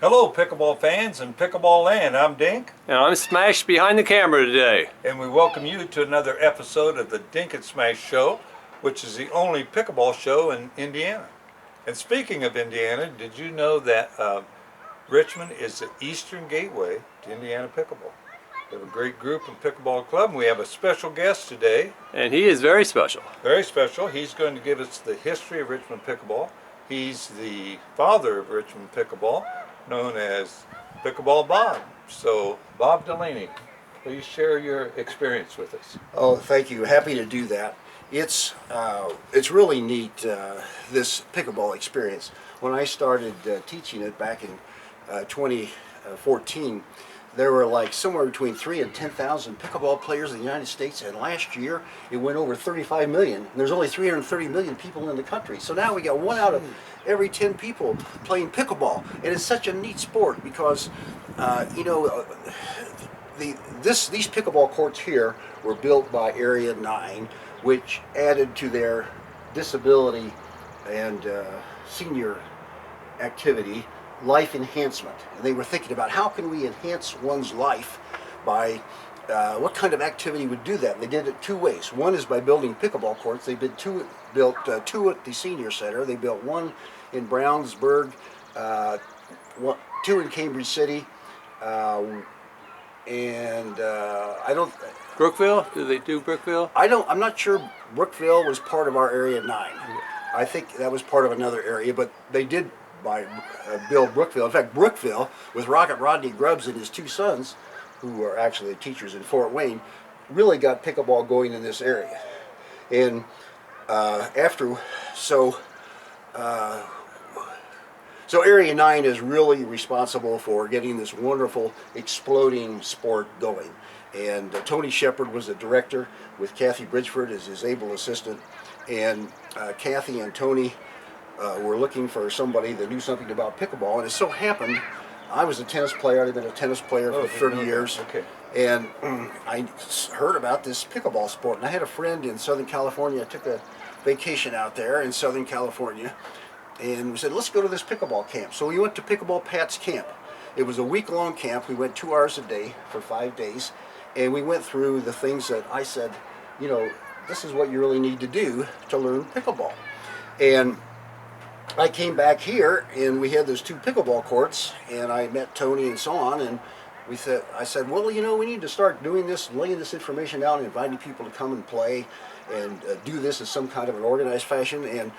Hello, pickleball fans and pickleball land. I'm Dink, And I'm Smash behind the camera today. and we welcome you to another episode of the Dink and Smash Show, which is the only pickleball show in Indiana. And speaking of Indiana, did you know that Richmond is the eastern gateway to Indiana pickleball? We have a great group in Pickleball Club, and we have a special guest today. And he is very special. Very special. He's going to give us the history of Richmond pickleball. He's the father of Richmond pickleball, known as Pickleball Bob. So, Bob Delaney, please share your experience with us. Oh, thank you. Happy to do that. It's really neat, this pickleball experience. When I started teaching it back in 2014, there were like somewhere between 3,000 and 10,000 pickleball players in the United States, and last year it went over 35 million. And there's only 330 million people in the country. So now we got 1 out of every 10 people playing pickleball, and it's such a neat sport because, these pickleball courts here were built by Area 9, which added to their disability and senior activity life enhancement. And they were thinking about how can we enhance one's life by what kind of activity would do that. And they did it two ways. One is by building pickleball courts. They built two at the senior center. They built one in Brownsburg, two in Cambridge City, Brookville? Did they do Brookville? I'm not sure Brookville was part of our Area 9. Yeah. I think that was part of another area, but they did build Brookville. In fact, Brookville, with Rocket Rodney Grubbs and his two sons, who are actually teachers in Fort Wayne, really got pickleball going in this area. And so Area 9 is really responsible for getting this wonderful, exploding sport going. And Tony Shepard was the director, with Kathy Bridgeford as his able assistant. And Kathy and Tony were looking for somebody that knew something about pickleball. And it so happened, I was a tennis player. I'd been a tennis player for 30 years. Okay. And I heard about this pickleball sport. And I had a friend in Southern California. I took a vacation out there in Southern California. And we said, let's go to this pickleball camp. So we went to Pickleball Pat's camp. It was a week-long camp. We went 2 hours a day for 5 days. And we went through the things that I said, this is what you really need to do to learn pickleball. And I came back here, and we had those 2 pickleball courts, and I met Tony and so on, and I said, well, we need to start doing this, laying this information out, and inviting people to come and play, and do this in some kind of an organized fashion. And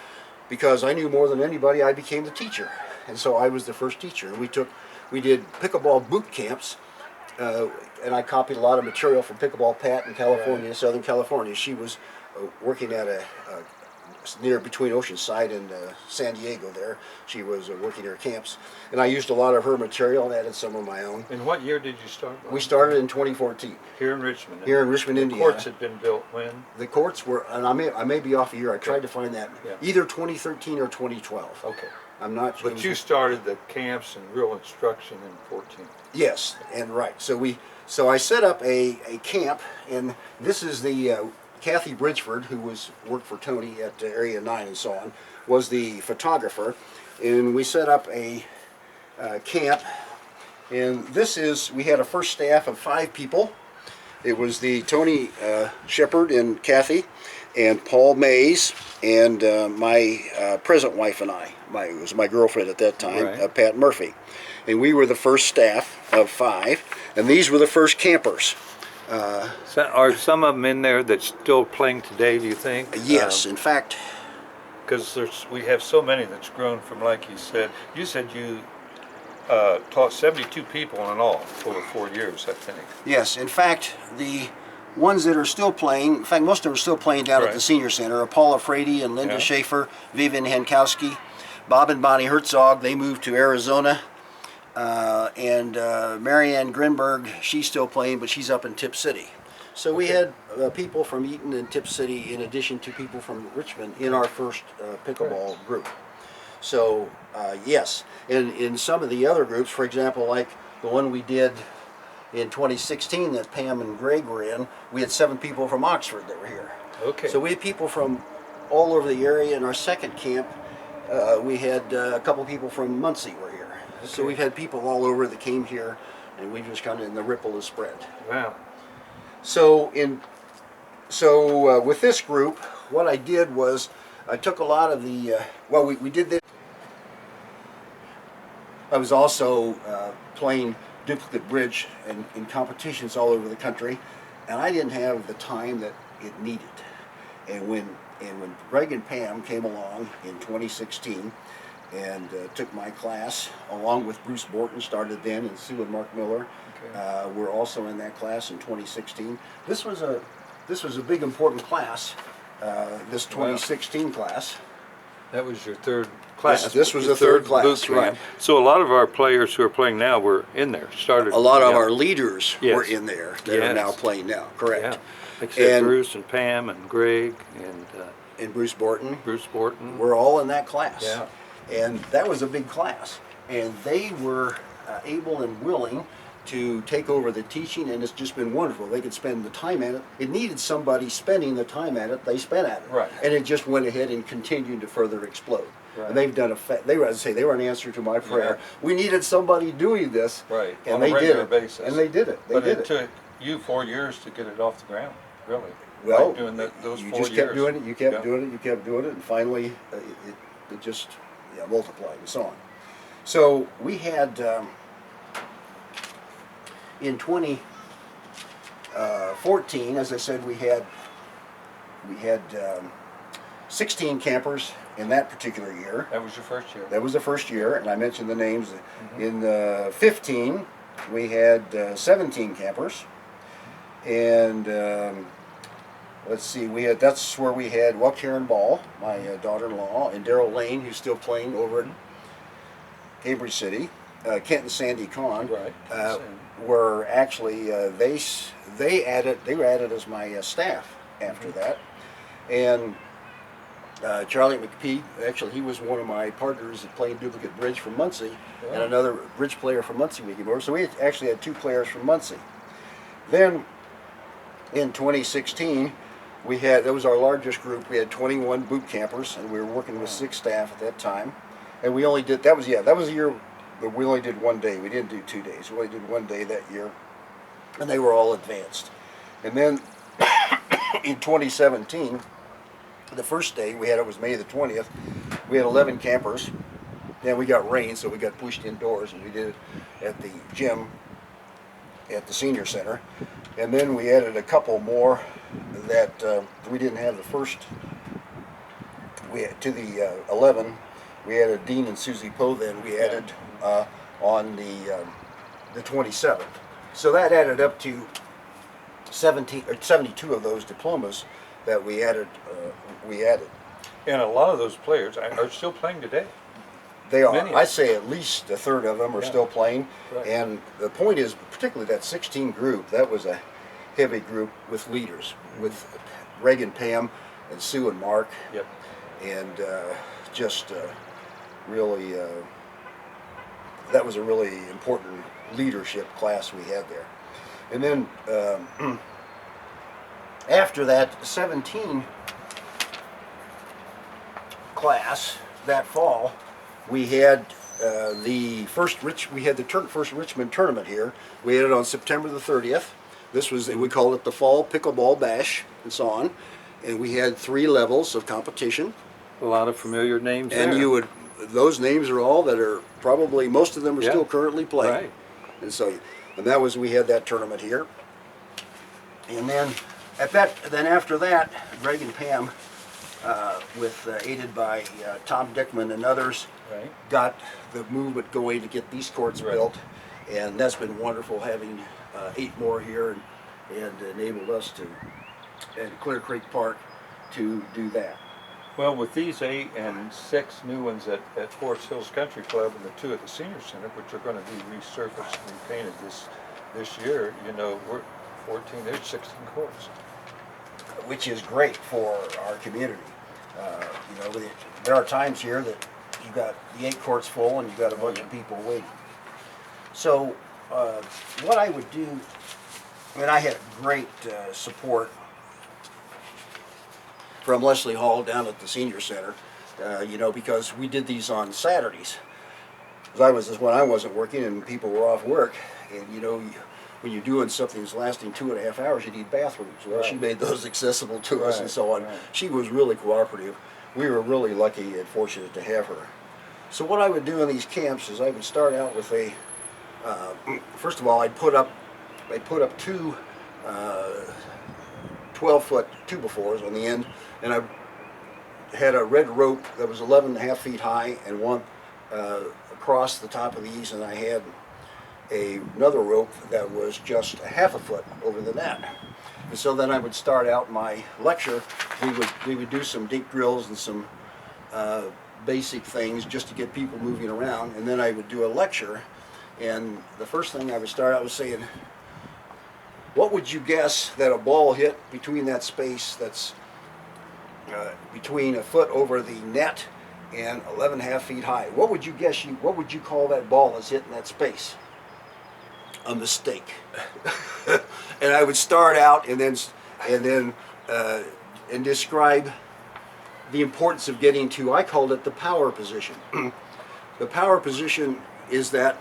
because I knew more than anybody, I became the teacher, and so I was the first teacher. And we did pickleball boot camps, and I copied a lot of material from Pickleball Pat in California, right. Southern California. She was working at near between Oceanside and San Diego there. She was working her camps. And I used a lot of her material and added some of my own. And what year did you start? We started in 2014. Here in Richmond? Here in Richmond, Indiana. The courts had been built when? The courts were, and I may be off a year. I tried to find that. Yeah. Either 2013 or 2012. Okay. I'm not sure. But you started the camps and real instruction in 14. Yes, and right. So I set up a camp, and this is the Kathy Bridgeford, who worked for Tony at Area 9 and so on, was the photographer, and we set up a camp. And we had a first staff of 5 people. It was the Tony Shepard and Kathy, and Paul Mays, and my present wife and I. It was my girlfriend at that time, right. Pat Murphy. And we were the first staff of 5, and these were the first campers. So are some of them in there that's still playing today, do you think? Yes, in fact. Because we have so many that's grown from, like you said you taught 72 people in all over 4 years, I think. Yes, in fact, the ones that are still playing, in fact, most of them are still playing down at the Senior Center, are Paula Frady and Linda Schaefer, Vivian Hankowski, Bob and Bonnie Herzog. They moved to Arizona. And Marianne Grinberg, she's still playing, but she's up in Tip City. So we had people from Eaton and Tip City in addition to people from Richmond in our first pickleball group. So yes, and in some of the other groups, for example, like the one we did in 2016 that Pam and Greg were in, we had 7 people from Oxford that were here. Okay. So we had people from all over the area. In our second camp, we had a couple people from Muncie were here. So we've had people all over that came here, and we've just kind of, and the ripple has spread. Wow. So with this group, what I did was I took a lot of the, we did this. I was also playing duplicate bridge in competitions all over the country, and I didn't have the time that it needed. And when Greg and Pam came along in 2016 and took my class, along with Bruce Borton, started then, and Sue and Mark Miller, were also in that class in 2016. This was a big important class, this 2016 class. That was your third class. This was the third class, boot camp. right. So a lot of our players who are playing now were in there, started. A lot of yeah. our leaders were Yes. in there that are Yes. now playing now, correct. Yeah. Like I said, And- Bruce and Pam and Greg And Bruce Borton, Bruce Borton. we're all in that class. Yeah. And that was a big class. And they were able and willing to take over the teaching, and it's just been wonderful. They could spend the time at it. It needed somebody spending the time at it. They spent at it. Right. And it just went ahead and continued to further explode. Right. And they've done they were, as I say, they were an answer to my prayer. Yeah. We needed somebody doing this. Right. And On a they did regular it. basis. And they did it. They But did it took you 4 years to get it off the ground, really. Well, Right, doing those you 4 just years. kept doing it, you kept Yeah. doing it, you kept doing it, and finally it just multiplied and so on. So we had, in 2014, as I said, we had 16 campers in that particular year. That was your first year. That was the first year, and I mentioned the names. In 15, we had 17 campers, and let's see, that's where we had Karen Ball, my daughter-in-law, and Daryl Lane, who's still playing over at Cambridge City. Kent and Sandy Kahn Right. were actually they were added as my staff after that, and Charlie McPee, actually he was one of my partners that played duplicate bridge from Muncie, and another bridge player from Muncie we came over. So we actually had 2 players from Muncie. Then in 2016, that was our largest group. We had 21 boot campers, and we were working with 6 staff at that time. And we only did, that was a year that we only did 1 day. We didn't do 2 days. We only did 1 day that year, and they were all advanced. And then in 2017, the first day we had, it was May the 20th, we had 11 campers. Then we got rain, so we got pushed indoors, and we did it at the gym at the senior center. And then we added a couple more that we didn't have the first. We had, to the 11, we added Dean and Susie Poe. Then we added on the 27th. So that added up to 72 of those diplomas that we added. And a lot of those players are still playing today. They are. Many. I'd say at least a third of them are still playing. Right. And the point is, particularly that 16 group, that was a heavy group with leaders, with Greg and Pam and Sue and Mark. Yep. And really, that was a really important leadership class we had there. And then after that 17 class that fall, we had the first Richmond tournament here. We had it on September the 30th. This was, we called it the Fall Pickleball Bash and so on. And we had 3 levels of competition. A lot of familiar names And there. those names are all that are probably, most of them are still currently playing. Right. And so, we had that tournament here. And then after that, Greg and Pam, aided by Tom Dickman and others, Right. got the movement going to get these courts Right. built. And that's been wonderful, having 8 more here and enabled us to, at Clear Creek Park, to do that. Well, with these 8 and 6 new ones at Forest Hills Country Club and the 2 at the Senior Center, which are going to be resurfaced and repainted this year, we're 14, there's 16 courts. Which is great for our community. There are times here that you got the 8 courts full and you got a bunch of people waiting. So what I would do, I had great support from Leslie Hall down at the Senior Center, because we did these on Saturdays. when I wasn't working and people were off work, and you know, when you're doing something that's lasting 2.5 hours, you need bathrooms. Well, she made those accessible to us and so on. She was really cooperative. We were really lucky and fortunate to have her. So what I would do in these camps is I would start out with a, first of all, I put up two 12-foot 2x4s on the end, and I had a red rope that was 11.5 feet high and one across the top of these, and I had another rope that was just a 1/2 foot over the net. And so then I would start out my lecture. We would do some dink drills and some basic things just to get people moving around, and then I would do a lecture. And the first thing I would start out was saying, what would you guess that a ball hit between that space that's between a foot over the net and 11.5 feet high? What would you guess? What would you call that ball that's hitting that space? A mistake. And I would start out and describe the importance of getting to, I called it the power position. The power position is that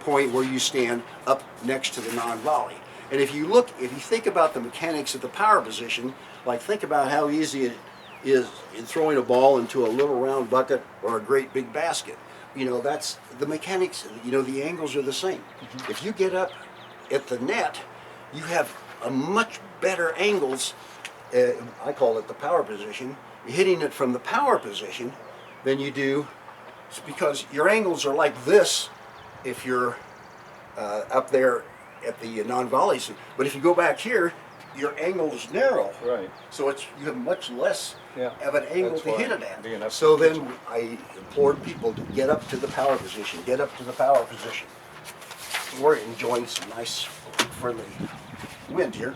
point where you stand up next to the non-volley. And if you think about the mechanics of the power position, like think about how easy it is in throwing a ball into a little round bucket or a great big basket. You know, that's the mechanics, you know, the angles are the same. Mm-hmm. If you get up at the net, you have a much better angles, I call it the power position, hitting it from the power position than you do, because your angles are like this if you're up there at the non-volleys. But if you go back here, your angle is narrow. Right. So you have much less of an angle to hit it at. So So then I implored people to get up to the power position, get up to the power position. We're enjoying some nice friendly wind here.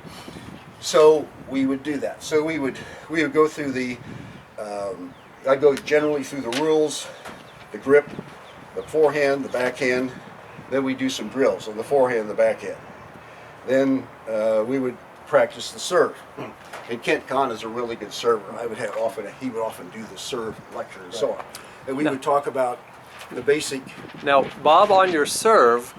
So we would do that. So we would go through the, I'd go generally through the rules, the grip, the forehand, the backhand. Then we do some drills on the forehand and the backhand. Then we would practice the serve. And Kent Kahn is a really good server. He would often do the serve lecture and so on. And we would talk about the basic. Now, Bob, on your serve,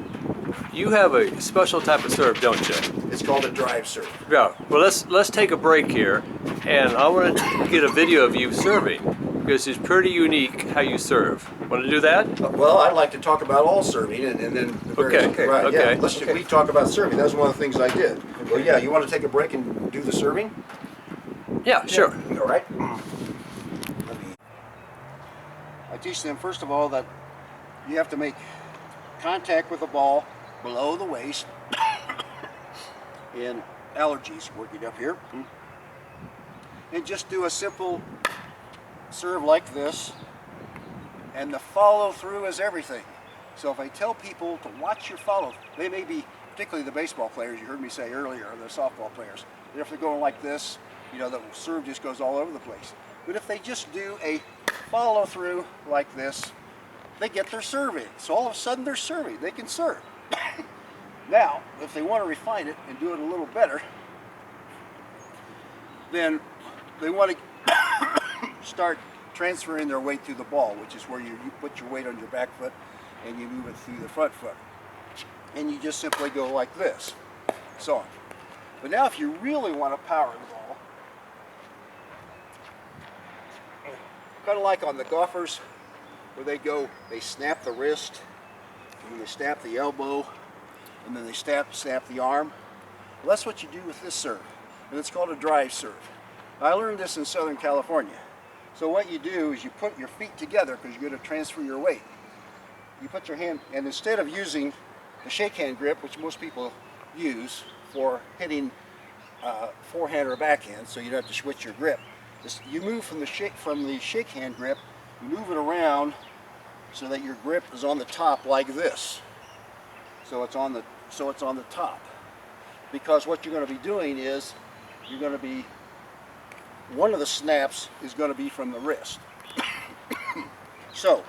you have a special type of serve, don't you? It's called a drive serve. Yeah. Well, let's take a break here, and I want to get a video of you serving because it's pretty unique how you serve. Want to do that? Well, I'd like to talk about all serving, and then the various, Okay. right, Okay. Yeah. We talk about serving. That's one of the things I did. Okay. Well, yeah. You want to take a break and do the serving? Yeah, sure. All right. I teach them first of all that you have to make contact with the ball below the waist. And allergies working up here. And just do a simple serve like this. And the follow through is everything. So if I tell people to watch your follow, they may be, particularly the baseball players, you heard me say earlier, or the softball players, if they're going like this, you know, the serve just goes all over the place. But if they just do a follow through like this, they get their serve in. So all of a sudden they're serving, they can serve. Now, if they want to refine it and do it a little better, then they want to start transferring their weight through the ball, which is where you put your weight on your back foot and you move it through the front foot. And you just simply go like this, so on. But now if you really want to power the ball, kind of like on the golfers, where they snap the wrist, and then they snap the elbow, and then they snap the arm. Well, that's what you do with this serve, and it's called a drive serve. I learned this in Southern California. So what you do is you put your feet together because you're going to transfer your weight. You put your hand, and instead of using the shake hand grip, which most people use for hitting forehand or backhand, so you don't have to switch your grip, you move from the shake hand grip, you move it around so that your grip is on the top like this. So it's on the top. Because what you're going to be doing is one of the snaps is going to be from the wrist. So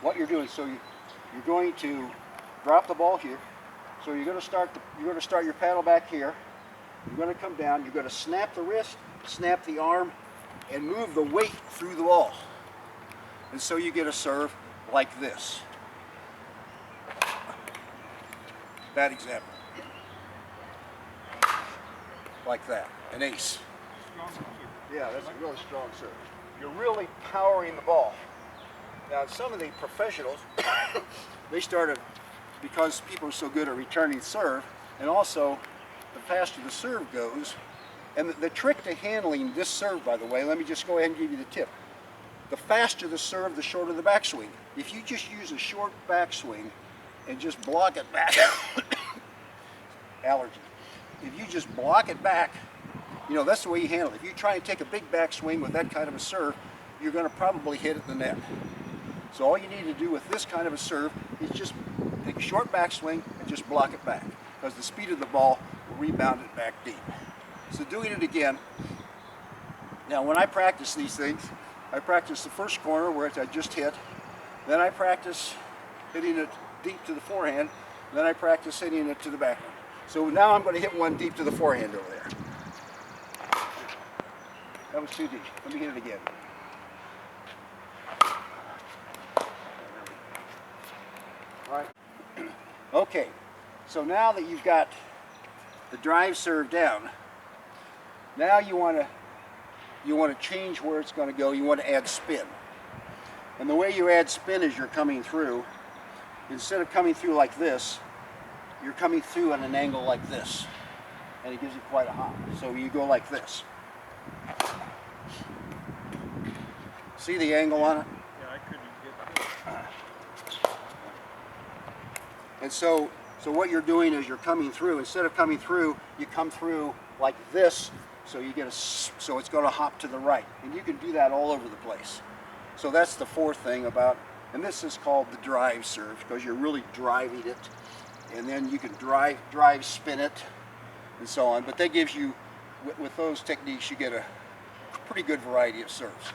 what you're doing, you're going to drop the ball here. So you're going to start your paddle back here. You're going to come down. You're going to snap the wrist, snap the arm, and move the weight through the ball. And so you get a serve like this. Bad example. Like that, an ace. Yeah, that's a really strong serve. You're really powering the ball. Now, some of the professionals, they started, because people are so good at returning serve, and also the faster the serve goes, and the trick to handling this serve, by the way, let me just go ahead and give you the tip. The faster the serve, the shorter the backswing. If you just use a short backswing and just block it back, allergy. If you just block it back, you know, that's the way you handle it. If you try and take a big backswing with that kind of a serve, you're going to probably hit it in the net. So all you need to do with this kind of a serve is just take a short backswing and just block it back, because the speed of the ball will rebound it back deep. So doing it again. Now when I practice these things, I practice the first corner where I just hit, then I practice hitting it deep to the forehand, then I practice hitting it to the backhand. So now I'm going to hit one deep to the forehand over there. That was too deep. Let me hit it again. All right. Okay, so now that you've got the drive serve down, now you want to change where it's going to go. You want to add spin. And the way you add spin is you're coming through. Instead of coming through like this, you're coming through at an angle like this. And it gives you quite a hop. So you go like this. See the angle on it? Yeah, I couldn't get it. And so what you're doing is you're coming through. Instead of coming through, you come through like this. So you get so it's going to hop to the right. And you can do that all over the place. So that's the fourth thing about, and this is called the drive serve, because you're really driving it. And then you can drive spin it, and so on. But that gives you, with those techniques, you get a pretty good variety of serves.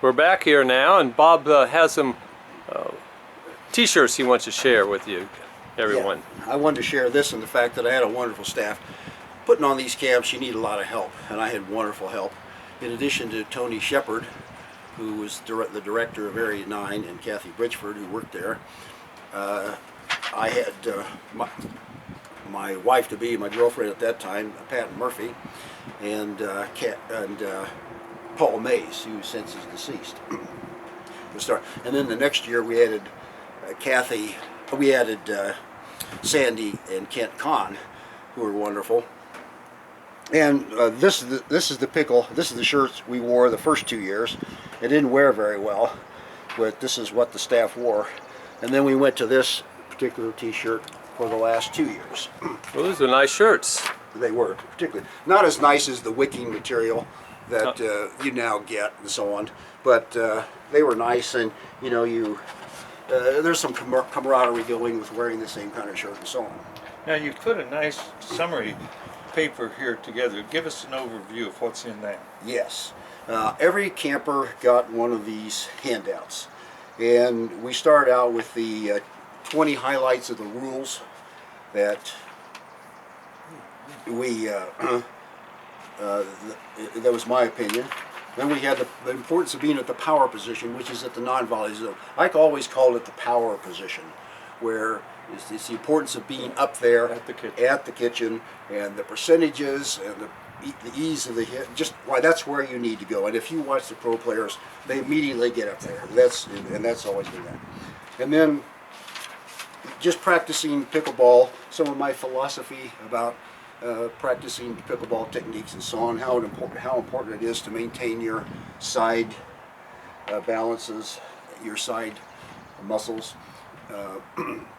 We're back here now, and Bob has some t-shirts he wants to share with you, everyone. Yeah, I wanted to share this and the fact that I had a wonderful staff. Putting on these camps, you need a lot of help, and I had wonderful help. In addition to Tony Shepard, who was the director of Area 9, and Kathy Bridgeford, who worked there, I had my wife-to-be, my girlfriend at that time, Pat Murphy, and Paul Mays, who since is deceased. And then the next year we added Sandy and Kent Kahn, who were wonderful. And this is the shirts we wore the first 2 years. It didn't wear very well, but this is what the staff wore. And then we went to this particular t-shirt for the last 2 years. Well, those are nice shirts. They were, particularly. Not as nice as the wicking material that you now get and so on, but they were nice, and you know, there's some camaraderie going with wearing the same kind of shirt and so on. Now you put a nice summary paper here together. Give us an overview of what's in that. Yes. Every camper got one of these handouts, and we start out with the 20 highlights of the rules that we that was my opinion. Then we had the importance of being at the power position, which is at the non-volley zone. I always called it the power position, where it's the importance of being up there At the kitchen. and the percentages and the ease of the hit. Just why that's where you need to go. And if you watch the pro players, they immediately get up there. That's always been that. And then just practicing pickleball, some of my philosophy about practicing pickleball techniques and so on, how important it is to maintain your side balances, your side muscles.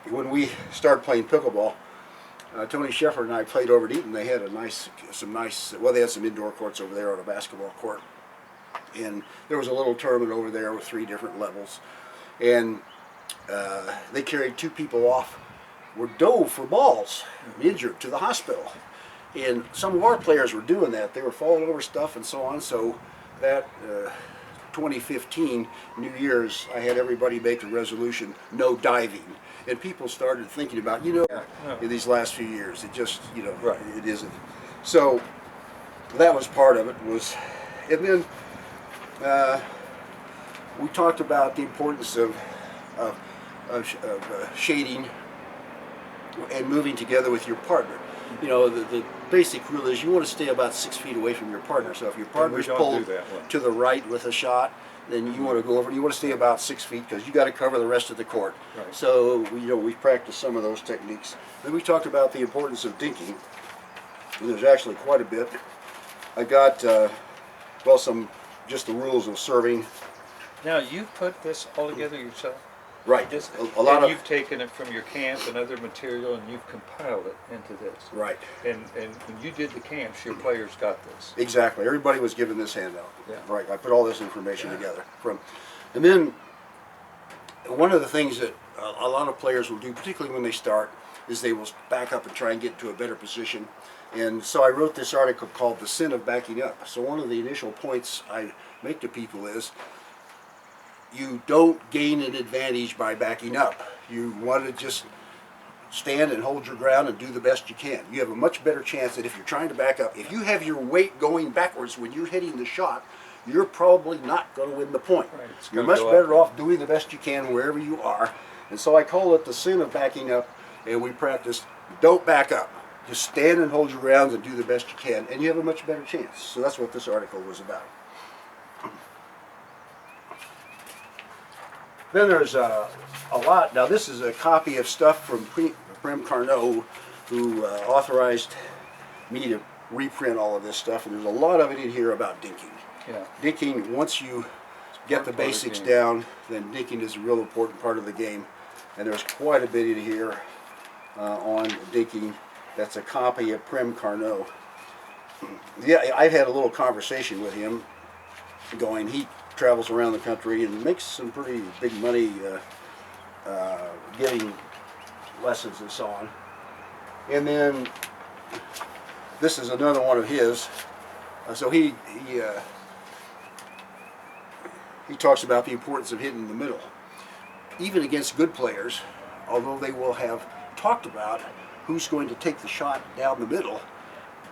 When we started playing pickleball, Tony Shepard and I played over at Eaton. They had they had some indoor courts over there on a basketball court, and there was a little tournament over there with 3 different levels, and they carried 2 people off, were dove for balls, injured, to the hospital. And some of our players were doing that. They were falling over stuff and so on. So that 2015 New Year's, I had everybody make a resolution: no diving. And people started thinking about, in these last few years, it just, Right. it isn't. So that was part of it. And then we talked about the importance of shading and moving together with your partner. You know, the basic rule is you want to stay about 6 feet away from your partner. So if your partner's don't pulled do that one. to the right with a shot, then you want to go over. You want to stay about 6 feet because you got to cover the rest of the court. Right. So we practiced some of those techniques. Then we talked about the importance of dinking. And there's actually quite a bit. I got just the rules of serving. Now, you put this all together yourself? Right. This, A lot and of you've taken it from your camp and other material and you've compiled it into this. right. And when you did the camps, your players got this. Exactly. Everybody was given this handout. Yeah. Right. I put all this information together and then one of the things that a lot of players will do, particularly when they start, is they will back up and try and get into a better position. And so I wrote this article called "The Sin of Backing Up." So one of the initial points I make to people is, you don't gain an advantage by backing up. You want to just stand and hold your ground and do the best you can. You have a much better chance that if you're trying to back up, if you have your weight going backwards when you're hitting the shot, you're probably not going to win the point. Right, it's You're gonna much go better up. off doing the best you can wherever you are. And so I call it the sin of backing up, and we practice don't back up. Just stand and hold your ground and do the best you can, and you have a much better chance. So that's what this article was about. Then there's a lot. Now this is a copy of stuff from Prem Carnot, who authorized me to reprint all of this stuff, and there's a lot of it in here about dinking. Yeah. Dinking, once you get the Important part of the basics game. down, then dinking is a real important part of the game. And there's quite a bit in here on dinking. That's a copy of Prem Carnot. Yeah, I've had a little conversation with him going, he travels around the country and makes some pretty big money giving lessons and so on. And then this is another one of his. So he talks about the importance of hitting the middle. Even against good players, although they will have talked about who's going to take the shot down the middle,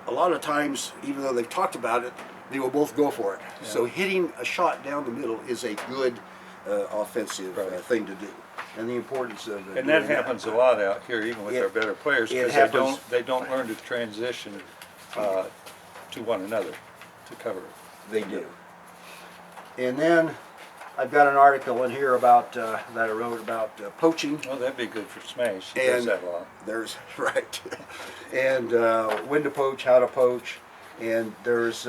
a lot of times, even though they've talked about it, they will both go for it. Yeah. So hitting a shot down the middle is a good offensive thing to do. And the importance of And that happens a lot out here, even with It- our better players, it because happens. they don't learn to transition to one another to cover it. They do. And then I've got an article in here about that I wrote about poaching. Oh, that'd be good for Smash. He does And that a lot. there's right, and when to poach, how to poach, and there's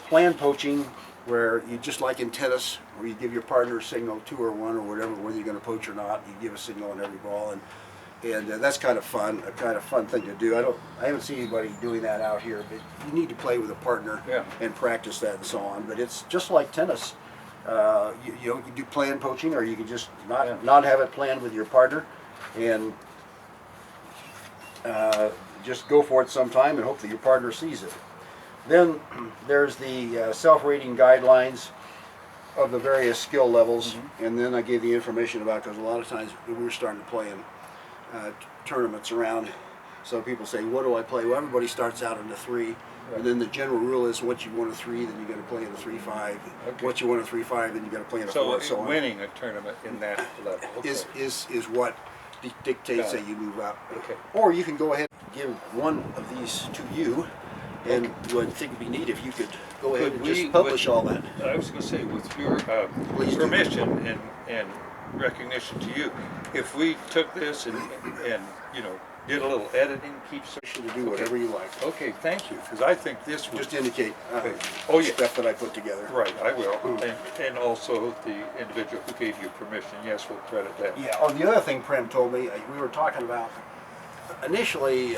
planned poaching where you just like in tennis, where you give your partner a signal 2 or 1 or whatever, whether you're going to poach or not. You give a signal on every ball, and that's kind of fun, a kind of fun thing to do. I haven't seen anybody doing that out here, but you need to play with a partner Yeah. and practice that and so on. But it's just like tennis. You can do planned poaching, or you can just not have it planned with your partner, and just go for it sometime and hope that your partner sees it. Then there's the self-rating guidelines of the various skill levels, and then I gave the information about, because a lot of times we were starting to play in tournaments around, so people say, what do I play? Well, everybody starts out in the 3. And then the general rule is once you win a 3, then you got to play in a 3-5. Okay. Once you win a 3-5, then you got to play in a 4. So and so on. winning a tournament in that level. Okay. is what dictates Got it. that you move up. Okay. Or you can go ahead and give one of these to you, and I think it'd be neat if you could go ahead and just publish all that. I was going to say, with your Please do. permission and recognition to you, if we took this and did a little editing, keep To do whatever you like. Okay, thank you, because I think this would Just indicate Oh, yeah. stuff that I put together. right. I will, and also the individual who gave you permission. Yes, we'll credit that. Yeah. Oh, the other thing Prem told me, we were talking about initially.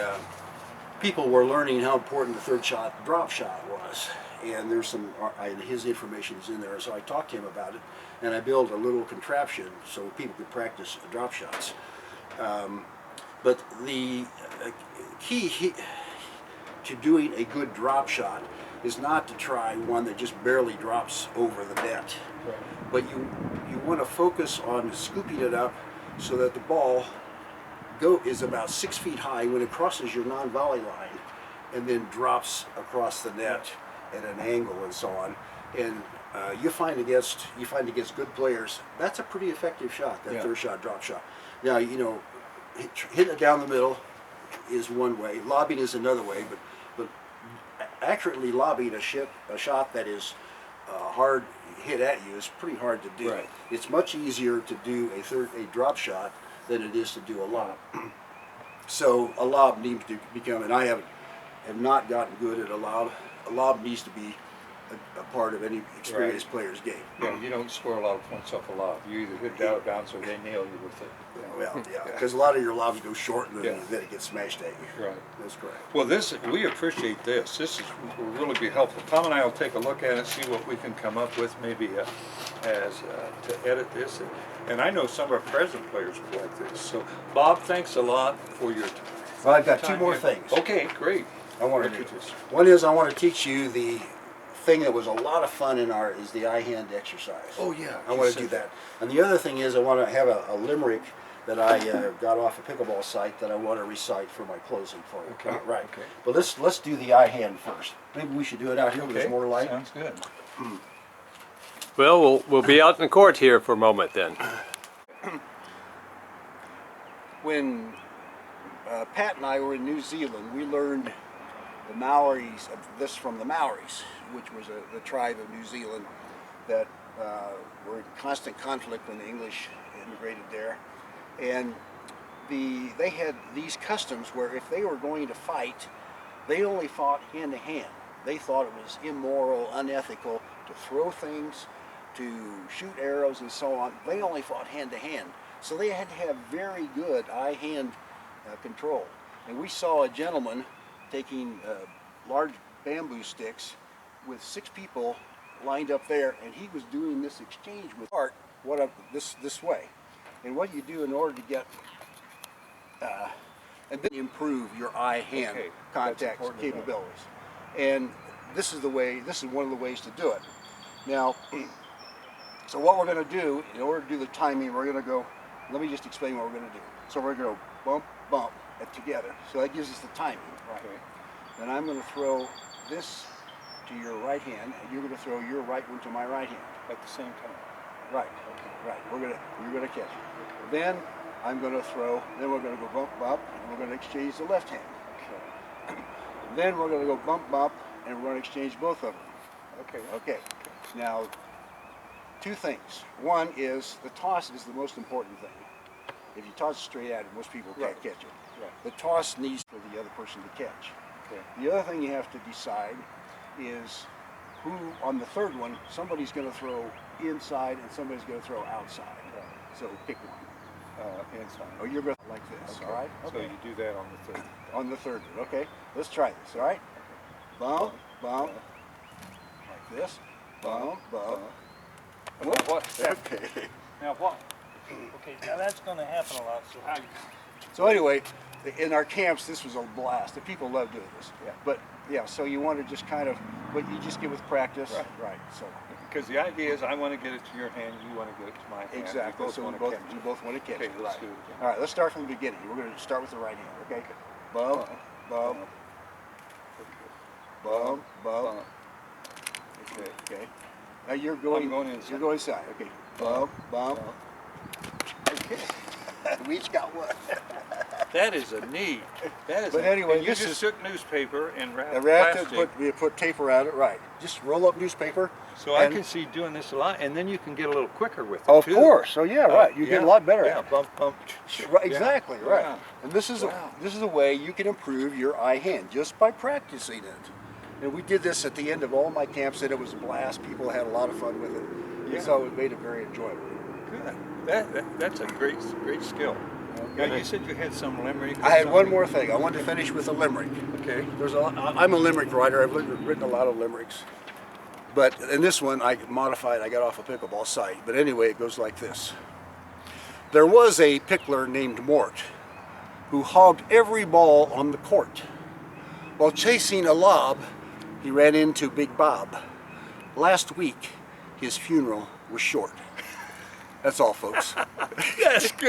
People were learning how important the third shot, drop shot was, and there's some. His information is in there, so I talked to him about it, and I built a little contraption so people could practice drop shots. But the key to doing a good drop shot is not to try one that just barely drops over the net, Right. but you want to focus on scooping it up so that the ball is about 6 feet high when it crosses your non-volley line. and then drops across the net at an angle and so on. And you find against good players, that's a pretty effective shot. That third shot, drop shot. Now hitting it down the middle is one way. Lobbing is another way, but accurately lobbing a shot that is hard hit at you is pretty hard to do. Right. It's much easier to do a drop shot than it is to do a lob. So a lob needs to become, and I have not gotten good at a lob. A lob needs to be a part of any experienced player's game. Yeah, you don't score a lot of points off a lob. You either hit it out of bounds or they nail you with it. Well, yeah, because a lot of your lobs go short and then it gets smashed at you. Right. That's correct. Well, we appreciate this. This will really be helpful. Tom and I will take a look at it, see what we can come up with, maybe to edit this. And I know some of our present players will like this. So, Bob, thanks a lot for your time. Well, I've got two more things. Okay, great. I want to do this. One is I want to teach you the thing that was a lot of fun is the eye-hand exercise. Oh yeah, I want to do that. And the other thing is I want to have a limerick that I got off a pickleball site that I want to recite for my closing for you. Okay. Right. Okay. But let's do the eye-hand first. Maybe we should do it out here where there's more light. Sounds good. Well, we'll be out in court here for a moment then. When Pat and I were in New Zealand, we learned the Maoris from the Maoris, which was the tribe of New Zealand that were in constant conflict when the English immigrated there, and they had these customs where if they were going to fight, they only fought hand to hand. They thought it was immoral, unethical to throw things, to shoot arrows and so on. They only fought hand to hand, so they had to have very good eye-hand control. And we saw a gentleman taking large bamboo sticks with 6 people lined up there, and he was doing this exchange with art this way. And what you do in order to get and then improve your eye-hand contact capabilities. And this is one of the ways to do it. Now, so what we're going to do, in order to do the timing, we're going to go, let me just explain what we're going to do. So we're going to go bump, bump, together. So that gives us the timing. Right. Okay. Then I'm going to throw this to your right hand, and you're going to throw your right one to my right hand. At the same time. Right. Okay. Right. You're going to catch it. Then I'm going to throw. Then we're going to go bump, bump, and we're going to exchange the left hand. Okay. Then we're going to go bump, bump, and we're going to exchange both of them. Okay. Okay. Now, 2 things. One is the toss is the most important thing. If you toss it straight at it, most people can't catch it. Right. The toss needs for the other person to catch. Okay. The other thing you have to decide is who, on the third one, somebody's going to throw inside and somebody's going to throw outside. Right. So pick one. Inside. Oh, you're going to like this, okay. all right? Okay. So you do that on the third. On the third one, okay? Let's try this, all right? Bump, bump, like this. Bump, bump. Now what? Okay. Now what? Okay, now that's going to happen a lot. So anyway, in our camps, this was a blast. The people love doing this. Yeah. But yeah, so you want to just kind of, but you just get with practice. Right. So Because the idea is I want to get it to your hand, you want to get it to my hand. exactly. We both So want we to catch it. both want to catch Okay, it. let's Right. do it again. All right. Let's start from the beginning. We're going to start with the right hand. Okay. Bump, bump, bump, bump. Okay. Okay. Now you're going. I'm going inside. You're going inside. Okay. Bump, bump. Okay. We each got one. That is a need. That is. But anyway, and you just took newspaper and wrapped plastic. We put tape around it. Right. Just roll up newspaper. So I can see doing this a lot, and then you can get a little quicker with it Of too. course. So yeah, right. You get a lot better at it. Bump, bump. Right, exactly, Yeah. right. Wow. And this is Wow. a way you can improve your eye hand just by practicing it. And we did this at the end of all my camps, and it was a blast. People had a lot of fun with it. Yeah. So it made it very enjoyable. Good. That's a great skill. Now you said you had some limerick. or I had one something. more thing. I wanted to finish with a limerick. Okay. I'm a limerick writer. I've written a lot of limericks. But in this one, I modified. I got off a pickleball site. But anyway, it goes like this. There was a pickler named Mort who hogged every ball on the court. While chasing a lob, he ran into Big Bob. Last week, his funeral was short. That's all, folks. That's good.